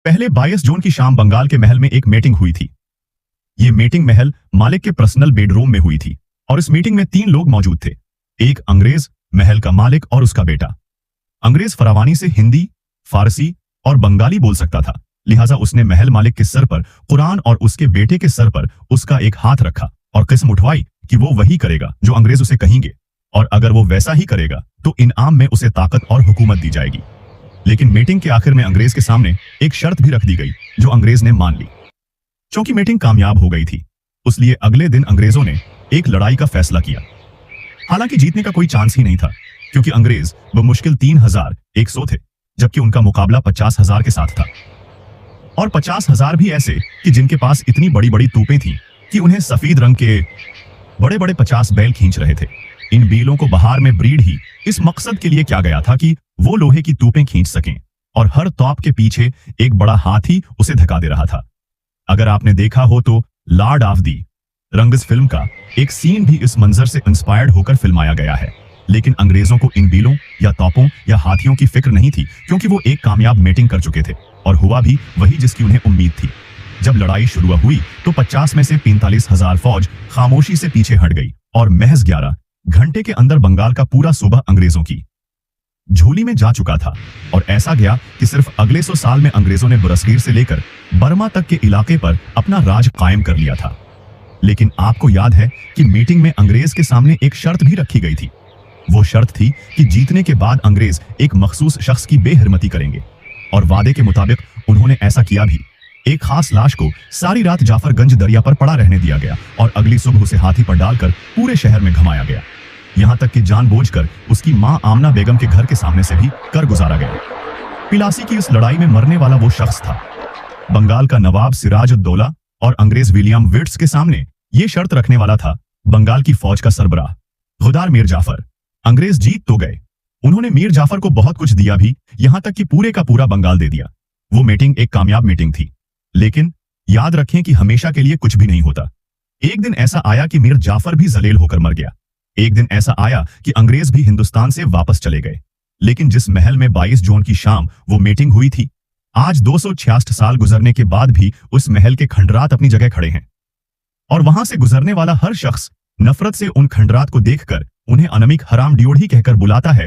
पहले 22 जून की शाम बंगाल के महल में एक मीटिंग हुई थी। ये मीटिंग महल मालिक के पर्सनल बेडरूम में हुई थी और इस मीटिंग में 3 लोग मौजूद थे। एक अंग्रेज, महल का मालिक और उसका बेटा। अंग्रेज फरावानी से हिंदी, फारसी और बंगाली बोल सकता था, लिहाजा उसने महल मालिक के सर पर कुरान और उसके बेटे के सर पर उसका एक हाथ रखा और कसम उठवाई कि वो वही करेगा जो अंग्रेज उसे कहेंगे, और अगर वो वैसा ही करेगा तो इनाम में उसे ताकत और हुकूमत दी जाएगी। लेकिन मीटिंग के आखिर में अंग्रेज के सामने एक शर्त भी रख दी गई जो अंग्रेज ने मान ली। क्योंकि मीटिंग कामयाब हो गई थी, उसलिए अगले दिन अंग्रेजों ने एक लड़ाई का फैसला किया। हालांकि जीतने का कोई चांस ही नहीं था, क्योंकि अंग्रेज बमुश्किल 3100 थे, जबकि उनका मुकाबला 50,000 के साथ था, और 50,000 भी ऐसे कि जिनके पास इतनी बड़ी बड़ी तोपें थीं कि उन्हें सफेद रंग के बड़े बड़े 50 बैल खींच रहे थे। इन बीलों को बहार में ब्रीड ही इस मकसद के लिए किया गया था कि वो लोहे की तोपें खींच सकें, और हर तोप के पीछे एक बड़ा हाथी उसे धक्का दे रहा था। अगर आपने देखा हो तो Lord of the rungs film का एक सीन भी इस मंजर से इंस्पायर्ड होकर फिल्माया गया है। लेकिन अंग्रेजों को इन बीलों या तोपों या हाथियों की फिक्र नहीं थी, क्योंकि वो एक कामयाब मीटिंग कर चुके थे और हुआ भी वही जिसकी उन्हें उम्मीद थी। जब लड़ाई शुरू हुई तो 50 में से 45,000 फौज खामोशी से पीछे हट गई और महज 11 घंटे के अंदर बंगाल का पूरा सूबा अंग्रेजों की झोली में जा चुका था। और ऐसा गया कि सिर्फ अगले 100 साल में अंग्रेजों ने बुरसगीर से लेकर बर्मा तक के इलाके पर अपना राज कायम कर लिया था। लेकिन आपको याद है कि मीटिंग में अंग्रेज के सामने एक शर्त भी रखी गई थी। वो शर्त थी कि जीतने के बाद अंग्रेज एक मखसूस शख्स की बेहरमती करेंगे, और वादे के मुताबिक उन्होंने ऐसा किया भी। एक खास लाश को सारी रात जाफरगंज दरिया पर पड़ा रहने दिया गया और अगली सुबह उसे हाथी पर डालकर पूरे शहर में घुमाया गया, यहां तक कि जानबूझकर उसकी मां आमना बेगम के घर के सामने से भी कर गुजारा गया। पिलासी की इस लड़ाई में मरने वाला वो शख्स था बंगाल का नवाब सिराजुद्दौला, और अंग्रेज विलियम विट्स के सामने ये शर्त रखने वाला था बंगाल की फौज का सरबराह खुदार मीर जाफर। अंग्रेज जीत तो गए, उन्होंने मीर जाफर को बहुत कुछ दिया भी, यहां तक कि पूरे का पूरा बंगाल दे दिया। वो मीटिंग एक कामयाब मीटिंग थी, लेकिन याद रखें कि हमेशा के लिए कुछ भी नहीं होता। एक दिन ऐसा आया कि मीर जाफर भी जलील होकर मर गया। एक दिन ऐसा आया कि अंग्रेज भी हिंदुस्तान से वापस चले गए। लेकिन जिस महल में 22 जून की शाम वो मीटिंग हुई थी, आज 266 साल गुजरने के बाद भी उस महल के खंडरात अपनी जगह खड़े हैं, और वहां से गुजरने वाला हर शख्स नफरत से उन खंडरात को देखकर उन्हें अनमिक हराम ड्योढ़ी कहकर बुलाता है